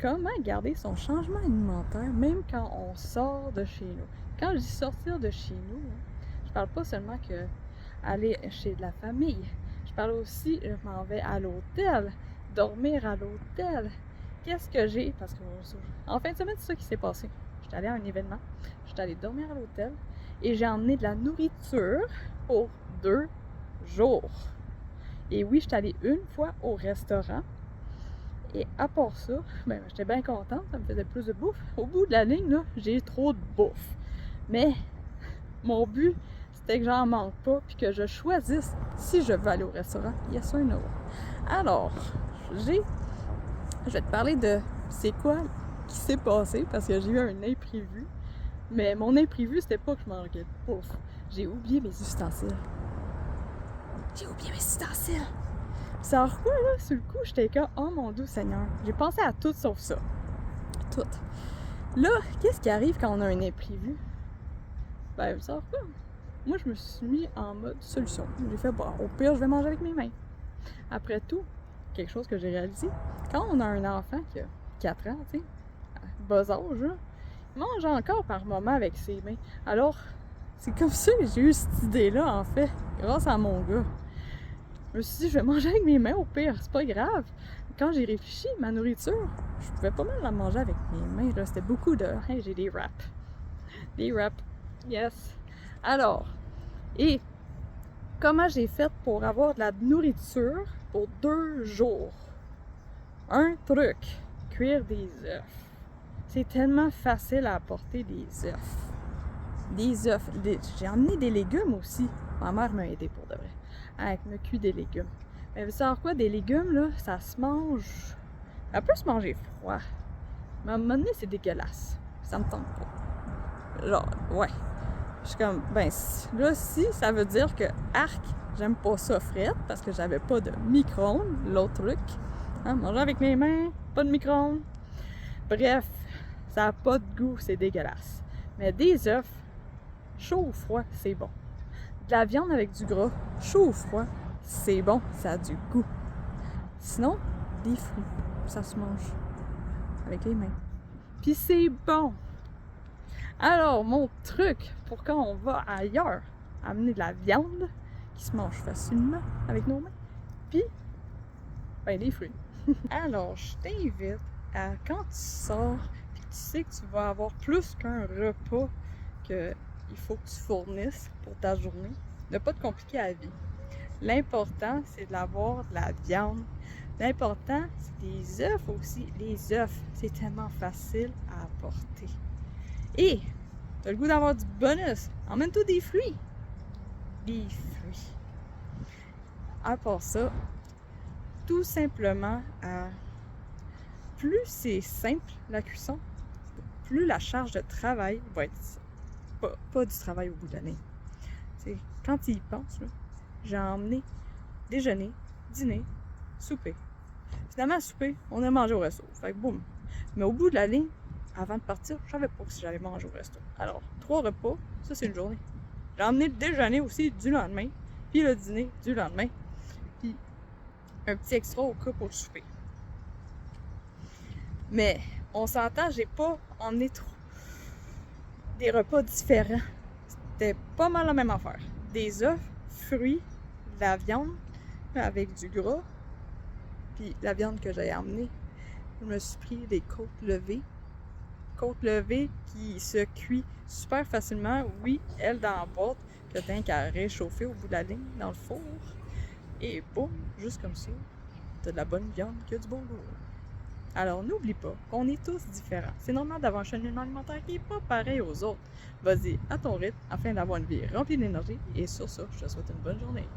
comment garder son changement alimentaire même quand on sort de chez nous. Quand je dis sortir de chez nous, je parle pas seulement que aller chez de la famille. Je parle aussi, je m'en vais à l'hôtel, dormir à l'hôtel. Qu'est-ce que j'ai? Parce que en fin de semaine, c'est ça qui s'est passé. J'étais allée à un événement, j'étais allée dormir à l'hôtel et j'ai emmené de la nourriture pour 2 jours. Et oui, j'étais allée une fois au restaurant. Et à part ça, ben, j'étais bien contente, ça me faisait plus de bouffe. Au bout de la ligne, là, j'ai trop de bouffe. Mais mon but, c'était que j'en manque pas, puis que je choisisse si je veux aller au restaurant, yes or no. Alors, je vais te parler de c'est quoi qui s'est passé, parce que j'ai eu un imprévu. Mais mon imprévu, c'était pas que je manquais de bouffe. J'ai oublié mes ustensiles. Ça quoi, là, sur le coup, j'étais comme, oh mon Dieu Seigneur, j'ai pensé à tout sauf ça. Tout. Là, qu'est-ce qui arrive quand on a un imprévu? Ben, ça quoi? Moi, je me suis mis en mode solution. J'ai fait, bon, au pire, je vais manger avec mes mains. Après tout, quelque chose que j'ai réalisé, quand on a un enfant qui a 4 ans, tu sais, bas âge, là, il mange encore par moment avec ses mains. Alors, c'est comme ça que j'ai eu cette idée-là, en fait, grâce à mon gars. Je me suis dit, je vais manger avec mes mains au pire, c'est pas grave. Quand j'ai réfléchi, ma nourriture, je pouvais pas mal la manger avec mes mains. Là, c'était beaucoup de. Hey, j'ai des wraps. Des wraps, yes. Alors, et comment j'ai fait pour avoir de la nourriture pour 2 jours? Un truc, cuire des œufs. C'est tellement facile à apporter des œufs. Des œufs. J'ai emmené des légumes aussi. Ma mère m'a aidé pour de vrai. Avec me cuire des légumes. Mais vous savez quoi, des légumes, là, ça se mange. Ça peut se manger froid. Mais à un moment donné, c'est dégueulasse. Ça me tente pas. Genre, ouais. Je suis comme, ben, là, si, ça veut dire que, arc, j'aime pas ça frette parce que j'avais pas de micro-ondes, l'autre truc. Hein, manger avec mes mains, pas de micro-ondes. Bref, ça a pas de goût, c'est dégueulasse. Mais des œufs, chaud ou froid, c'est bon. De la viande avec du gras, chaud ou froid, c'est bon, ça a du goût. Sinon, des fruits, ça se mange avec les mains. Puis c'est bon. Alors, mon truc pour quand on va ailleurs, amener de la viande qui se mange facilement avec nos mains, puis ben, des fruits. Alors, je t'invite à, quand tu sors, puis tu sais que tu vas avoir plus qu'un repas qu'il faut que tu fournisses pour ta journée, ne pas te compliquer la vie. L'important, c'est d'avoir de la viande. L'important, c'est des œufs aussi. Les œufs, c'est tellement facile à apporter. Et, tu as le goût d'avoir du bonus. Emmène-toi des fruits. Des fruits. À part ça, tout simplement, plus c'est simple la cuisson, plus la charge de travail va être pas du travail au bout de l'année. Quand tu y penses, là, j'ai emmené déjeuner, dîner, souper. Finalement, à souper, on a mangé au resto. Fait que boum. Mais au bout de la ligne, avant de partir, je savais pas si j'allais manger au resto. Alors, 3 repas, ça c'est une journée. J'ai emmené le déjeuner aussi du lendemain, puis le dîner du lendemain, puis un petit extra au cas pour le souper. Mais on s'entend, j'ai pas emmené trop des repas différents. C'était pas mal la même affaire. Des œufs, fruits, de la viande avec du gras, puis la viande que j'ai emmenée. Je me suis pris des côtes levées. Côtes levées qui se cuit super facilement. Oui, elle dans la boîte, que t'as qu'à réchauffer au bout de la ligne dans le four. Et boum, juste comme ça, t'as de la bonne viande qui a du bon goût. Alors, n'oublie pas qu'on est tous différents. C'est normal d'avoir un cheminement alimentaire qui n'est pas pareil aux autres. Vas-y, à ton rythme, afin d'avoir une vie remplie d'énergie. Et sur ça, je te souhaite une bonne journée.